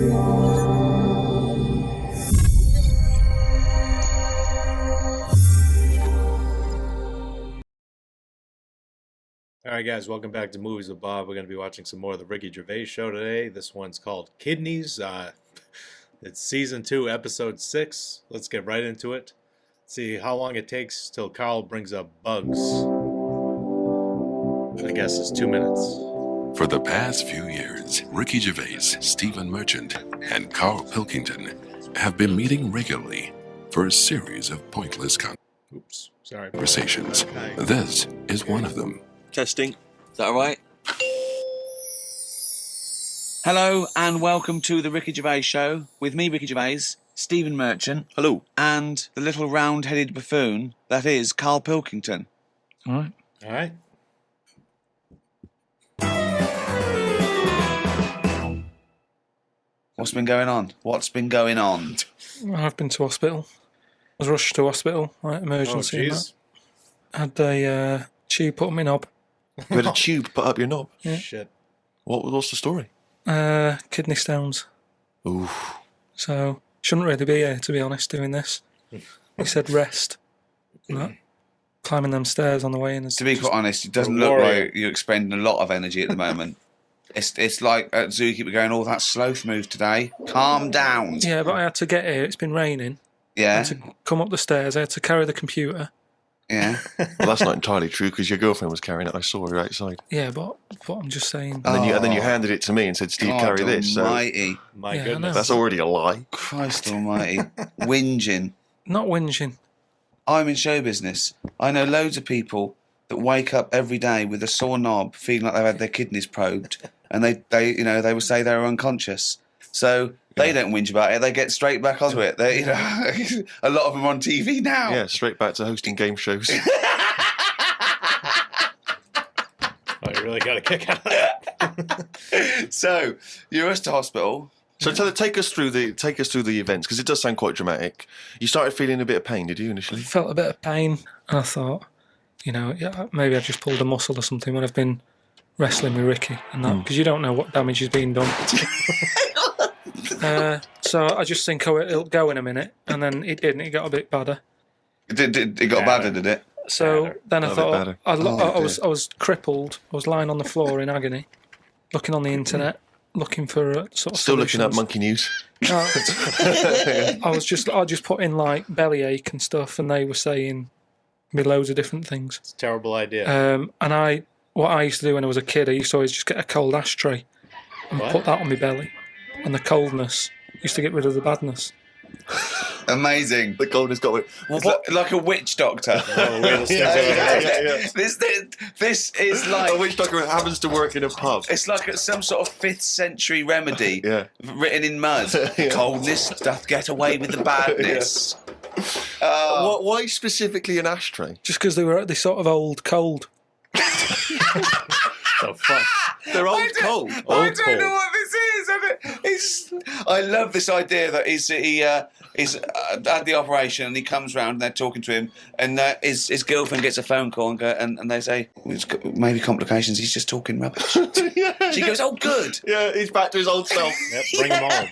All right, guys, welcome back to Movies with Bob. We're going to be watching some more of the Ricky Gervais show today. This one's called Kidneys. It's season 2, episode 6. Let's get right into it. See how long it takes till Carl brings up bugs. I guess it's 2 minutes. For the past few years, Ricky Gervais, Stephen Merchant, and Carl Pilkington have been meeting regularly for a series of pointless conversations. This is one of them. Testing. Is that all right? Hello and welcome to the Ricky Gervais Show with me, Ricky Gervais, Stephen Merchant. Hello. And the little round-headed buffoon that is Carl Pilkington. All right. All right. What's been going on? I've been to hospital. I was rushed to hospital, like emergency. Oh, jeez. Had a tube put on my knob. You had a tube put up your knob? Yeah. Shit. What's the story? Kidney stones. Ooh. So, shouldn't really be here, to be honest, doing this. He said rest. No. Climbing them stairs on the way in. To be quite honest, it doesn't look like you're expending a lot of energy at the moment. It's like at Zookeeper going, oh, that sloth move today. Calm down. Yeah, but I had to get here. It's been raining. Yeah. I had to come up the stairs. I had to carry the computer. Yeah. Well, that's not entirely true because your girlfriend was carrying it. I saw her outside. Yeah, but I'm just saying. And then you handed it to me and said, "Steve, God carry this." Almighty. So My Yeah, goodness. that's already a lie. Christ almighty. Whinging. Not whinging. I'm in show business. I know loads of people that wake up every day with a sore knob, feeling like they've had their kidneys probed, and they will say they're unconscious. So they don't whinge about it. They get straight back onto it. They, a lot of them are on TV now. Yeah, straight back to hosting game shows. Oh, you really got a kick out of that. So you're rushed to hospital. So take us through the events because it does sound quite dramatic. You started feeling a bit of pain, did you initially? Felt a bit of pain, and I thought, maybe I just pulled a muscle or something when I've been wrestling with Ricky and that, because you don't know what damage has been done. So I just think, it'll go in a minute, and then it didn't. It got a bit badder. It got badder, did it? So then I thought, I dear. was crippled. I was lying on the floor in agony, looking on the internet, looking for a sort of Still looking at solutions. Monkey News. No, I just put in like bellyache and stuff, and they were saying me loads of different things. It's a terrible idea. And what I used to do when I was a kid, I used to always just get a cold ashtray and put that on my belly, and the coldness used to get rid of the badness. Amazing. The coldness got it. Like a witch doctor. Yeah. This is like A witch doctor happens to work in a pub. It's like some sort of 5th century remedy written in mud. Yeah. Coldness doth get away with the badness. Why specifically an ashtray? Just because they were this sort of old cold. So fuck. They're old cold. I don't know what this is. I love this idea that he had the operation and he comes round and they're talking to him and his girlfriend gets a phone call and they say, maybe complications, he's just talking rubbish. Yeah. She goes, oh, good. Yeah, he's back to his old self. Yep, bring him on.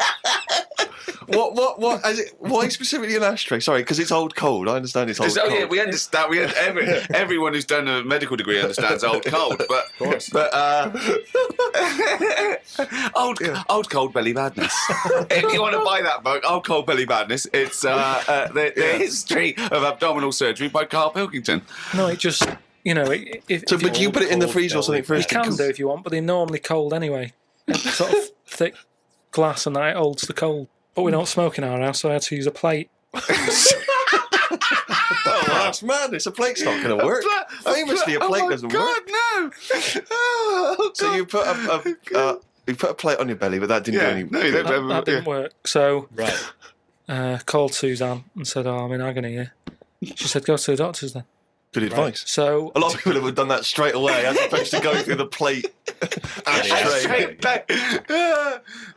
Why specifically an ashtray? Sorry, because it's old cold. I understand it's old cold. Yeah, we understand. Everyone who's done a medical degree understands old cold, but Of course. old cold belly madness. If you want to buy that book, Old Cold Belly Madness, it's the history of abdominal surgery by Carl Pilkington. No, it just, But you put it in the freezer or something you first? can do if you want, but they're normally cold anyway. It's sort of thick glass and that, it holds the cold. But we don't smoke in our house, so I had to use a plate. Oh, that's madness. A plate's not going to work. Famously, a plate doesn't work. Oh, God, no! So you put a plate on your belly, but that didn't do any. That didn't work. So Right. called Suzanne and said, I'm in agony here. She said, go to the doctors then. Good advice. So A lot of people have done that straight away, as opposed to going through the plate ashtray.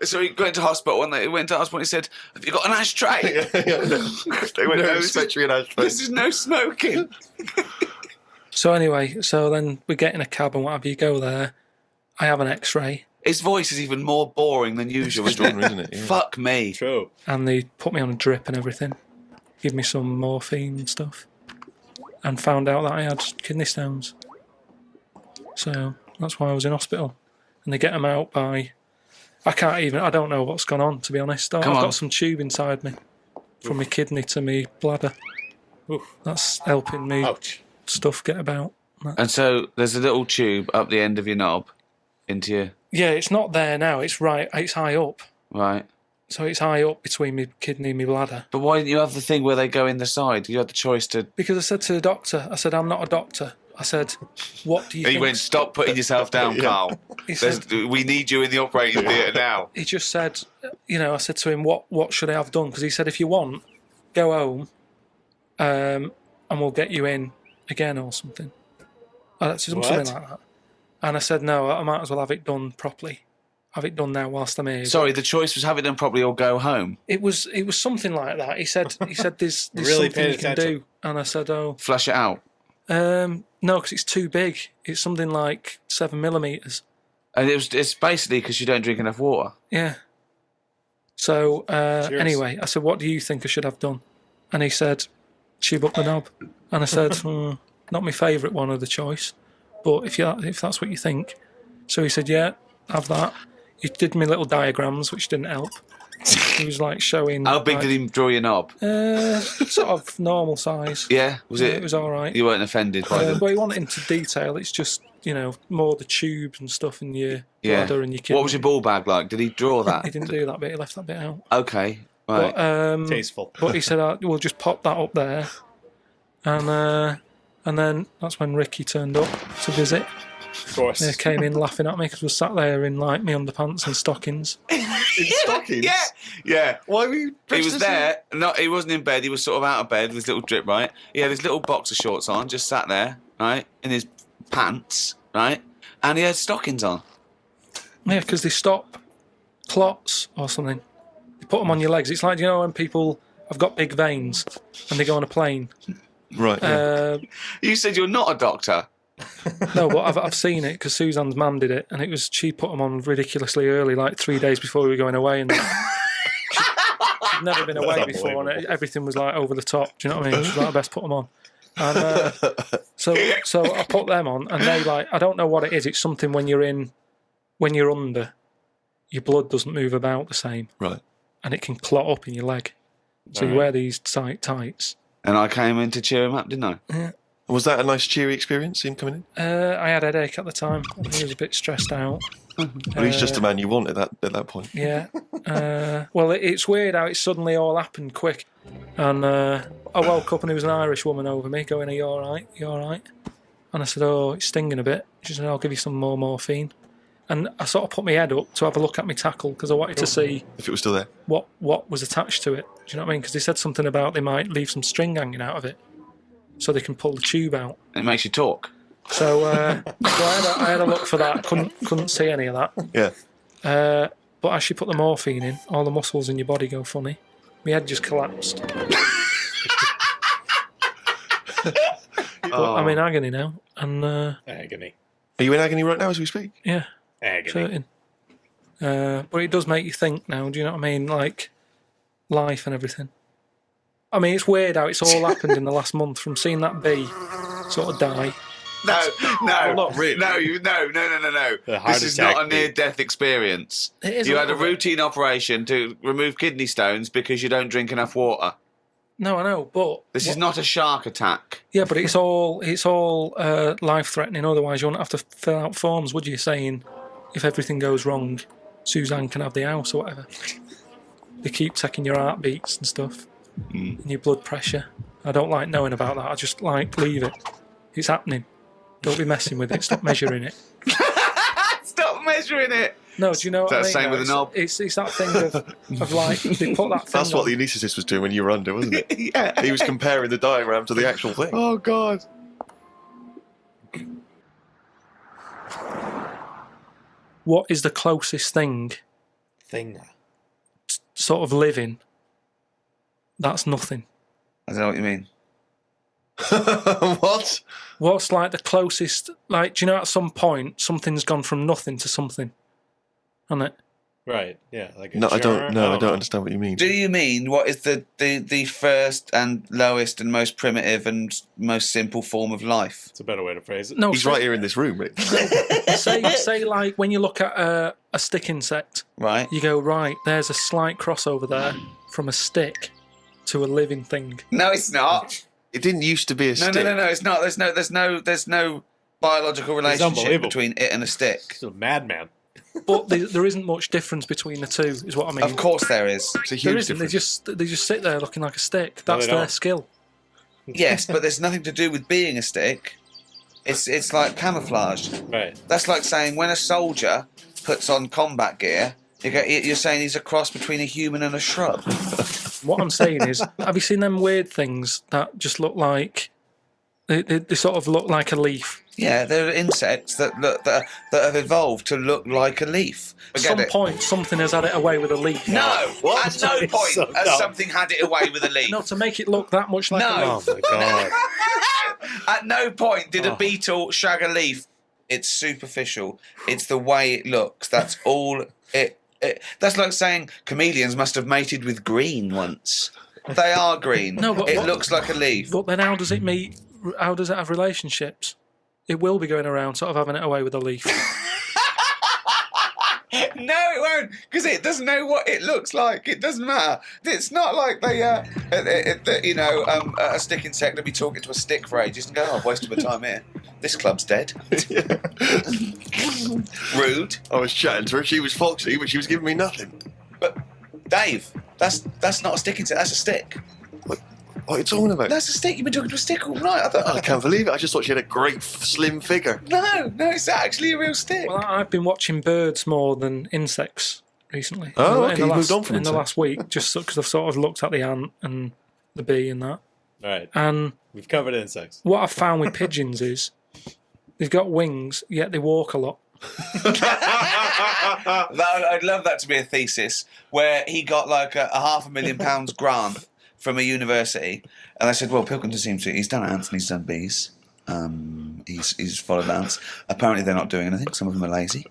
So he went to hospital and he said, have you got an ashtray? They went to dispensary and ashtray. This is no smoking. anyway, then we get in a cab and what have you, go there. I have an x-ray His voice is even more boring than usual, Extraordinary, isn't it? Yeah. Fuck me. True. And they put me on a drip and everything. Give me some morphine and stuff. And found out that I had kidney stones. So that's why I was in hospital. And they get them out by... I don't know what's gone on, to be honest. I've got some tube inside me. From my kidney to my bladder. Oof. That's helping me Ouch. stuff get about. And so there's a little tube up the end of your knob into your... Yeah, it's not there now. It's high up. Right. So it's high up between my kidney and my bladder. But why didn't you have the thing where they go in the side? You had the choice to... Because I said to the doctor, I'm not a doctor. I said, what do you He think? went, stop putting yourself down, Carl. He said, We need you in the operating theatre now. he just said, I said to him, what should I have done? Because he said, if you want, go home and we'll get you in again or something. Something like that. And I said, no, I might as well have it done properly. Have it done now whilst I'm here. Sorry, the choice was have it done properly or go home. It was something like that. He said there's Really something paid you can attention. do. And I said, oh, Flush it out. no, because it's too big. It's something like 7mm. And it's basically because you don't drink enough water. Yeah. So Cheers. anyway, I said, what do you think I should have done? And he said, tube up the knob. And I said, not my favourite one of the choice, but if that's what you think. So he said, yeah, have that. He did me little diagrams, which didn't help. He was like showing... How big did he draw your knob? Sort of normal size. Yeah? Was it? It was all right. You weren't offended by them? But he wanted into detail. It's just, more the tubes and stuff in your Yeah. bladder and your kidney. What was your ball bag like? Did he draw that? He didn't do that bit. He left that bit out. Okay. Right. But, Tasteful. but he said, we'll just pop that up there. And then that's when Ricky turned up to visit. Of course. They came in laughing at me because we sat there in like me underpants and stockings. In stockings? Yeah. Why were you... He was there. No, he wasn't in bed. He was sort of out of bed with his little drip, right? He had his little boxer shorts on, just sat there, right? In his pants, right? And he had stockings on. Yeah, because they stop clots or something. They put them on your legs. It's like, when people have got big veins and they go on a plane. Right, yeah. You said you're not a doctor. No, but I've seen it because Suzanne's mum did it, and she put them on ridiculously early, like 3 days before we were going away, and she'd never been away before, and everything was like over the top. Do you know what I mean? She's like, I best put them on. And so I put them on, and they I don't know what it is. It's something when you're under, your blood doesn't move about the same, Right. and it can clot up in your leg. So you wear these tight tights. And I came in to cheer him up, didn't I? Yeah. Was that a nice, cheery experience, him coming in? I had a headache at the time. I was a bit stressed out. Well, he's just the man you want at that point. Yeah. Well, it's weird how it suddenly all happened quick. And I woke up and there was an Irish woman over me going, are you all right? You all right? And I said, oh, it's stinging a bit. She said, I'll give you some more morphine. And I sort of put my head up to have a look at my tackle because I wanted to see If it was still there. what was attached to it. Do you know what I mean? Because they said something about they might leave some string hanging out of it so they can pull the tube out. It makes you talk. So, I had a look for that. Couldn't see any of that. Yeah. But as she put the morphine in, all the muscles in your body go funny. My head just collapsed. But I'm in agony now. And Agony. Are you in agony right now as we speak? yeah, Agony. certain. But it does make you think now, do you know what I mean? Like, life and everything. I mean, it's weird how it's all happened in the last month, from seeing that bee sort of die. No, not really. no. The heart This is not a attack bee. near-death experience. It is You a had a little bit. routine operation to remove kidney stones because you don't drink enough water. No, I know, but... This is not a shark attack. Yeah, but it's all life-threatening, otherwise you wouldn't have to fill out forms, would you, saying, if everything goes wrong, Suzanne can have the house or whatever. They keep checking your heartbeats and stuff, and your blood pressure. I don't like knowing about that. I just leave it. It's happening. Don't be messing with it. Stop measuring it. Stop measuring it. No, do you know what I mean? That's the same with the knob. It's that thing of like, they put that thing That's what on. the anaesthetist was doing when you were under, wasn't it? Yeah. He was comparing the diagram to the actual thing. Oh, God. What is the closest thing sort of living that's nothing? I don't know what you mean. What? What's like the closest, like, do you know at some point something's gone from nothing to something? hasn't it? Right. Yeah. Like a No, I don't. jar? No, I don't know. understand what you mean. Do you mean what is the first and lowest and most primitive and most simple form of life? It's a better way to phrase it. No, He's right here in this room, mate. say like when you look at a stick insect, Right. you go, right, there's a slight crossover there from a stick to a living thing. No, it's not. It didn't used to be a stick. No. It's not. There's no biological relationship unbelievable. between it and a stick. It's a madman. But there isn't much difference between the two, is what I mean. Of course there is. It's a There huge isn't. difference. They just sit there looking like a stick. No, That's they their don't. skill. Yes, but there's nothing to do with being a stick. It's like camouflage. Right. That's like saying when a soldier puts on combat gear, you're saying he's a cross between a human and a shrub. What I'm saying is, have you seen them weird things that just look like they sort of look like a leaf? Yeah, there are insects that have evolved to look like a leaf. At Forget some it. point, something has had it away with a leaf. No, What? at no It's point so has dumb. something had it away with a leaf. No, to make it look that much like a No. leaf. Oh my god. At no point did Oh. a beetle shag a leaf. It's superficial. It's the way it looks. That's all it. That's like saying chameleons must have mated with green once. They are green. No, but it what- looks like a leaf. But then how does it meet? How does it have relationships? It will be going around sort of having it away with a leaf. No, it won't, because it doesn't know what it looks like. It doesn't matter. It's not like a stick insect will be talking to a stick for ages and go, "Oh, I've wasted my time here. This club's dead." Rude. I was chatting to her. She was foxy, but she was giving me nothing. But Dave, that's not a stick insect. That's a stick. What are you talking about? That's a stick. You've been talking to a stick all night. I thought, I can't believe it. I just thought she had a great slim figure. No, it's actually a real stick. Well, I've been watching birds more than insects recently. Oh, In okay, the you last, moved on from in the insects. last week, just because I've sort of looked at the ant and the bee and that. Right. And We've covered insects. what I've found with pigeons is they've got wings, yet they walk a lot. I'd love that to be a thesis where he got like a £500,000 grant from a university, and I said, "Well, Pilkington seems to. He's done ants and he's done bees. He's followed ants. Apparently, they're not doing anything. Some of them are lazy.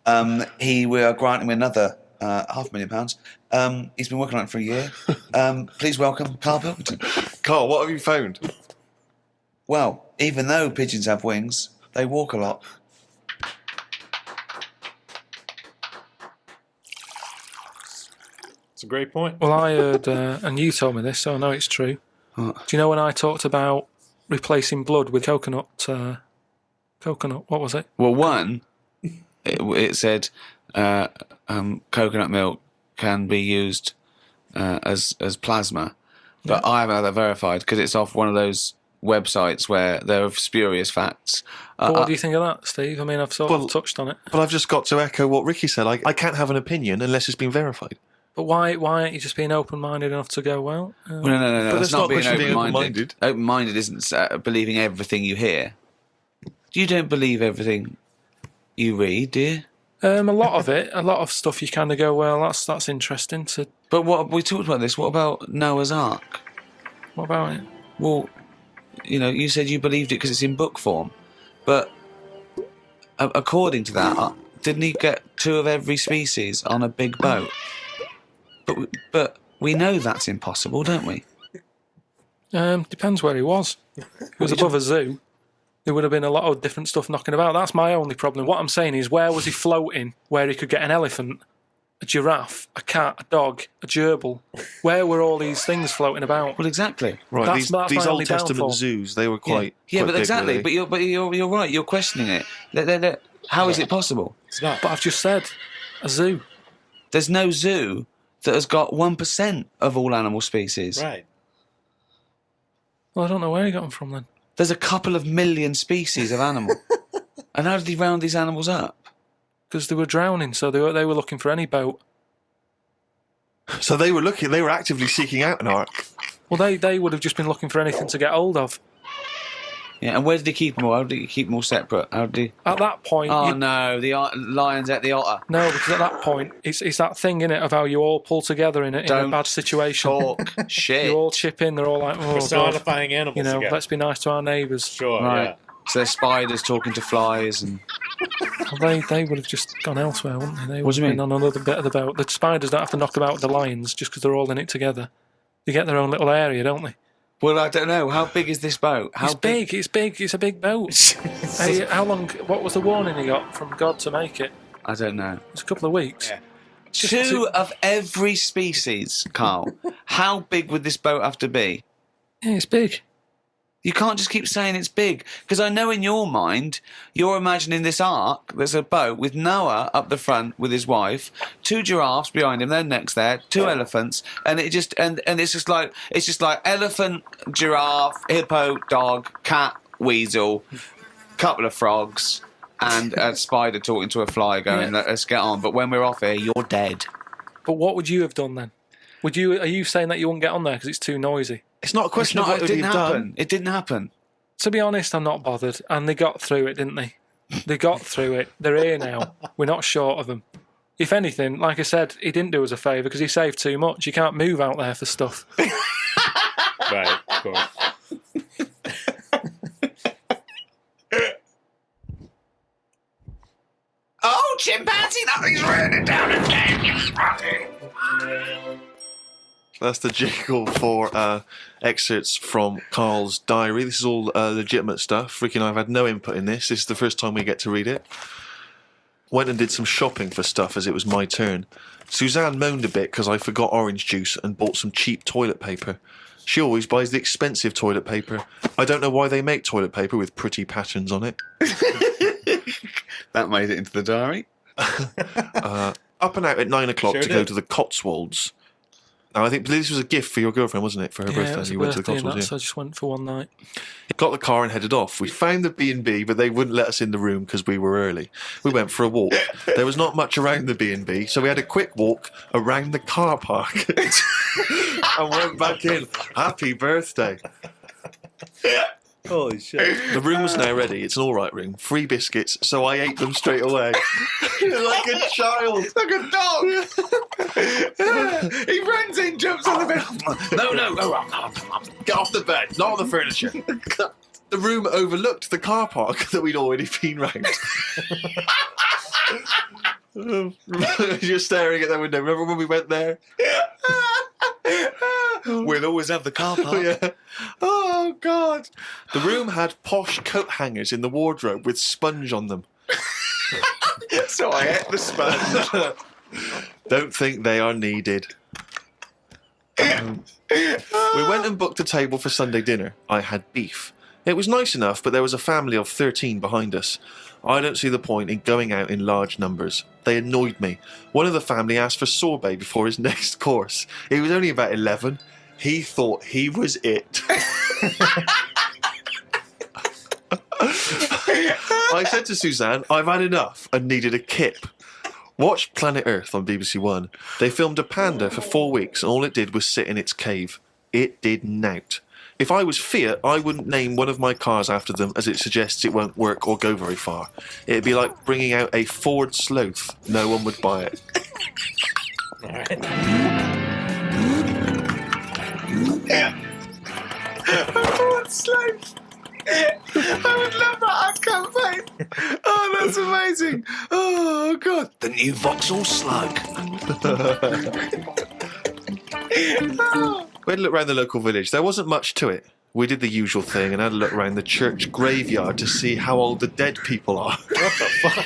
We are granting him another £500,000. He's been working on it for a year. Please welcome Carl Pilkington." Carl, what have you found? Well, even though pigeons have wings, they walk a lot. It's a great point. Well, I heard, and you told me this, so I know it's true. What? Do you know when I talked about replacing blood with coconut? What was it? Well, one, it said coconut milk can be used as plasma, but I haven't had that verified because it's off one of those websites where there are spurious facts. But what do you think of that, Steve? I mean, I've sort of touched on it. But I've just got to echo what Ricky said. I can't have an opinion unless it's been verified. But why aren't you just being open-minded enough to go, well... Well, no. But That's it's not not being question of being open-minded. Open-minded isn't believing everything you hear. You don't believe everything you read, do you? a lot of stuff you kind of go, well, that's interesting. But what we talked about this. What about Noah's Ark? What about it? Well, you said you believed it because it's in book form, but according to that, didn't he get 2 of every species on a big boat? But we know that's impossible, don't we? Depends where he was. If it was above a zoo, there would have been a lot of different stuff knocking about. That's my only problem. What I'm saying is, where was he floating where he could get an elephant, a giraffe, a cat, a dog, a gerbil? Where were all these things floating about? Well, exactly. Right, That's my these only Old Testament downfall. zoos, they were quite. Yeah, quite but big, exactly. weren't But they? you're right. You're questioning it. How is it possible? It's not. But I've just said, a zoo. There's no zoo that has got 1% of all animal species. Right. Well, I don't know where he got them from then. There's a couple of million species of animal. And how did he round these animals up? Because they were drowning, so they were looking for any boat. So they were actively seeking out an ark. Well, they would have just been looking for anything to get hold of. Yeah, and where did he keep them all? How did he keep them all separate? How did he... At that point, Oh, no, the lions at the otter. no, because at that point, it's that thing in it of how you all pull together in a Don't bad situation. Talk shit. You all chip in. They're all like, oh, God, Personifying animals you know, again. let's be nice to our neighbours. Sure, Right. So there's spiders talking to flies and... Well, they would have just gone elsewhere, wouldn't they? They would What do you have been on another bit of the boat. The spiders don't have to knock about the lions just because they're all in it together. They get their own little area, don't they? Well, I don't know. How big is this boat? It's big. It's big. It's a big boat. Hey, how long? What was the warning he got from God to make it? I don't know. It's a couple of weeks. Yeah. Two of every species, Carl. How big would this boat have to be? Yeah, it's big. You can't just keep saying it's big, because I know in your mind you're imagining this ark. There's a boat with Noah up the front with his wife, 2 giraffes behind him, their necks there, 2 elephants, and it just and it's just like elephant, giraffe, hippo, dog, cat, weasel, couple of frogs, and a spider talking to a fly going, "Let's get on." But when we're off here, you're dead. But what would you have done then? Are you saying that you wouldn't get on there because it's too noisy? It's not a question of what It would didn't have happen. done. It didn't happen. To be honest, I'm not bothered. And they got through it, didn't they? They got through it. They're here now. We're not short of them. If anything, like I said, he didn't do us a favour because he saved too much. You can't move out there for stuff. Right, of course. Oh, chimpanzee, nothing's raining down again. That's the jingle for excerpts from Carl's diary. This is all legitimate stuff. Ricky and I have had no input in this. This is the first time we get to read it. Went and did some shopping for stuff as it was my turn. Suzanne moaned a bit because I forgot orange juice and bought some cheap toilet paper. She always buys the expensive toilet paper. I don't know why they make toilet paper with pretty patterns on it. That made it into the diary. Up and out at 9 o'clock Sure to go did. to the Cotswolds. Now, I think this was a gift for your girlfriend, wasn't it, for her Yeah, birthday? it was a You went to the birthday and Cotswolds, that, so I just went for one night. Got the car and headed off. We found the B&B, but they wouldn't let us in the room because we were early. We went for a walk. There was not much around the B&B, so we had a quick walk around the car park and went back in. Happy birthday. Holy shit. The room was now ready. It's an all right room. 3 biscuits, so I ate them straight away. Like a child. Like a dog. He runs in, jumps on the bed. No. Get off the bed, not on the furniture. The room overlooked the car park that we'd already been round. You're staring at that window. Remember when we went there? We'll always have the car park. Yeah. Oh, God. The room had posh coat hangers in the wardrobe with sponge on them. So I ate the sponge. Don't think they are needed. We went and booked a table for Sunday dinner. I had beef. It was nice enough, but there was a family of 13 behind us. I don't see the point in going out in large numbers. They annoyed me. One of the family asked for sorbet before his next course. He was only about 11. He thought he was it. I said to Suzanne, I've had enough and needed a kip. Watch Planet Earth on BBC One. They filmed a panda for 4 weeks and all it did was sit in its cave. It did nout. If I was Fiat, I wouldn't name one of my cars after them as it suggests it won't work or go very far. It'd be like bringing out a Ford Sloth. No one would buy it. All right. Ford Sloth. I would love that ad campaign. Oh, that's amazing. Oh, God. The new Vauxhall Slug. We had a look around the local village. There wasn't much to it. We did the usual thing and had a look around the church graveyard to see how old the dead people are. What the fuck?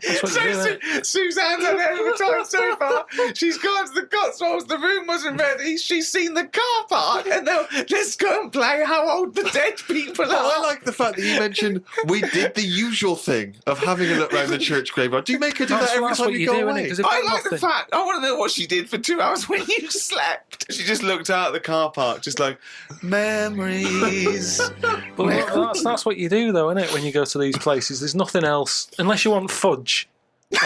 That's what you do, isn't it? Suzanne's had it every time so far. She's gone to the Cotswolds. The room wasn't ready. She's seen the car park, and now let's go and play how old the dead people are. I like the fact that you mentioned we did the usual thing of having a look around the church graveyard. Do you make her do that every That's time what you you go do, away? innit? 'Cause if I they've like the nothing- fact. I want to know what she did for 2 hours when you slept. She just looked out at the car park, just like memories. But that's what you do, though, isn't it? When you go to these places, there's nothing else unless you want fudge, or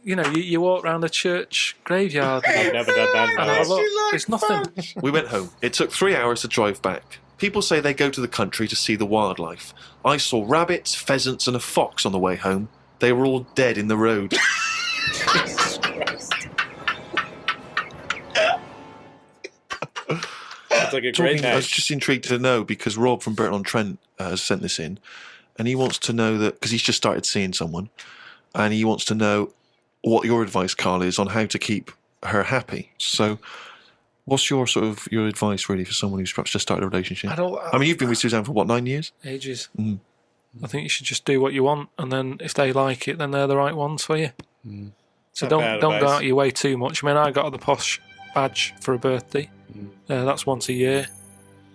you walk around a church graveyard I've never done that in my and have life. a look. likes There's nothing. We went home. It took 3 hours to drive back. People say they go to the country to see the wildlife. I saw rabbits, pheasants, and a fox on the way home. They were all dead in the road. Sounds like a great I was night. just intrigued to know because Rob from Burton-on-Trent has sent this in, and he wants to know that because he's just started seeing someone, and he wants to know what your advice, Carl, is on how to keep her happy. So, what's your advice really for someone who's perhaps just started a relationship? I mean, you've been with Suzanne for what, 9 years? Ages. Mm. I think you should just do what you want, and then if they like it, then they're the right ones for you. So Not don't bad go advice. out of your way too much. I mean, I got her the posh badge for a birthday. That's once a year.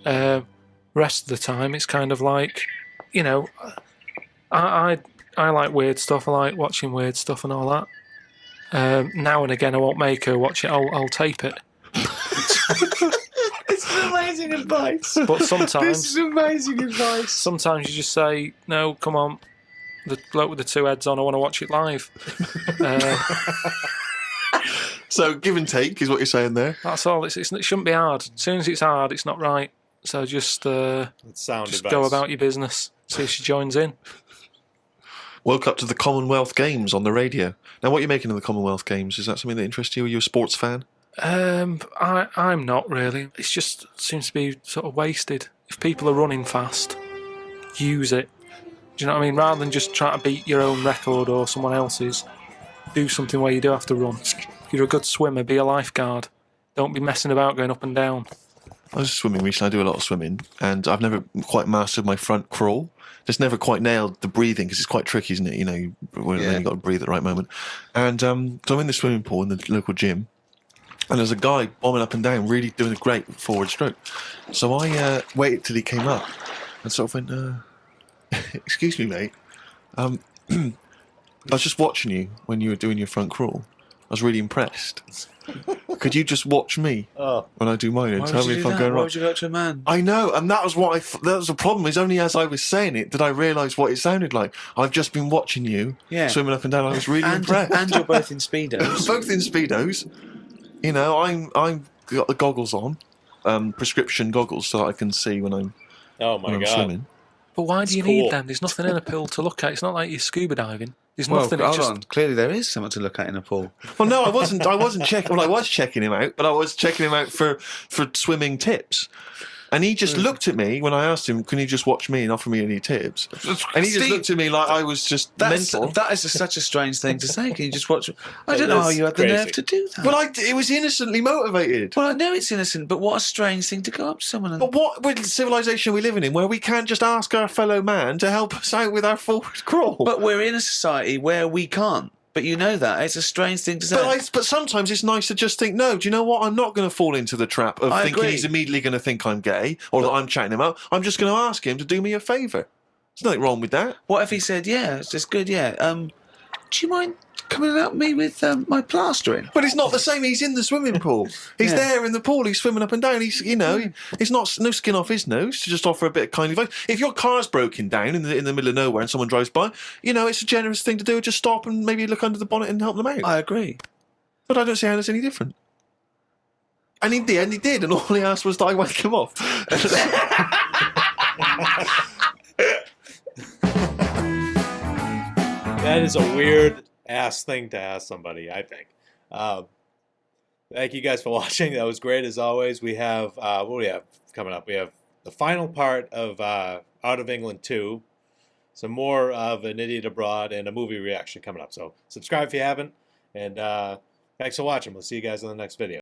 Rest of the time, it's kind of like, you know, I like weird stuff. I like watching weird stuff and all that. Now and again, I won't make her watch it. I'll tape it. This is amazing advice. But sometimes, This is amazing advice. sometimes you just say, "No, come on, the bloke with the two heads on. I want to watch it live." So, give and take is what you're saying there. That's all. It shouldn't be hard. As soon as it's hard, it's not right. So just That's sound advice. go about your business. See if she joins in. Woke up to the Commonwealth Games on the radio. Now, what are you making of the Commonwealth Games? Is that something that interests you? Are you a sports fan? I'm not really. It just seems to be sort of wasted. If people are running fast, use it. Do you know what I mean? Rather than just trying to beat your own record or someone else's, do something where you do have to run. If you're a good swimmer, be a lifeguard. Don't be messing about going up and down. I was swimming recently. I do a lot of swimming, and I've never quite mastered my front crawl. Just never quite nailed the breathing because it's quite tricky, isn't it? You know, you've got to breathe at the right moment. And so I'm in the swimming pool in the local gym, and there's a guy bombing up and down, really doing a great forward stroke. So I waited till he came up and sort of went, "Excuse me, mate. I was just watching you when you were doing your front crawl. I was really impressed. Could you just watch me when I do mine and tell me if I'm going Why right?" would you go up to a man? I know, and that was what that was the problem. Is only as I was saying it did I realise what it sounded like. I've just been watching you swimming up and down. I was really impressed. And you're both in speedos. Both in speedos. You know, I'm got the goggles on, prescription goggles, so that I can see when I'm Oh my god. swimming. But why do you cool. need them? There's nothing in a pool to look at. It's not like you're scuba diving. There's Well, nothing. hold on. Clearly, there is something to look at in a pool. Well, no, I wasn't. I wasn't checking. Well, I was checking him out, but I was checking him out for swimming tips. And he just looked at me when I asked him, "Can you just watch me and offer me any tips?" And he just looked at me like I was just mental. That is such a strange thing to say. Can you just watch? I don't know how you had the crazy. nerve to do that. Well, it was innocently motivated. Well, I know it's innocent, but what a strange thing to go up to someone and... But what civilization are we living in where we can't just ask our fellow man to help us out with our forward crawl? But we're in a society where we can't. But you know that. It's a strange thing to say. But sometimes it's nice to just think, no, do you know what? I'm not going to fall into the trap of I thinking agree. he's immediately going to think I'm gay or that I'm chatting him up. I'm just going to ask him to do me a favour. There's nothing wrong with that. What if he said, yeah, it's just good, yeah. Do you mind coming and help me with my plastering? But it's not the same. He's in the swimming pool. He's Yeah. there in the pool. He's swimming up and down. He's, it's not no skin off his nose to just offer a bit of kind advice. If your car's broken down in the middle of nowhere and someone drives by, it's a generous thing to do. Just stop and maybe look under the bonnet and help them out. I agree. But I don't see how that's any different. And in the end, he did, and all he asked was that I wake him off. That is a weird ass thing to ask somebody, I think. Thank you guys for watching. That was great as always. We have what do we have coming up? We have the final part of Out of England 2, some more of An Idiot Abroad, and a movie reaction coming up. So subscribe if you haven't, and thanks for watching. We'll see you guys in the next video.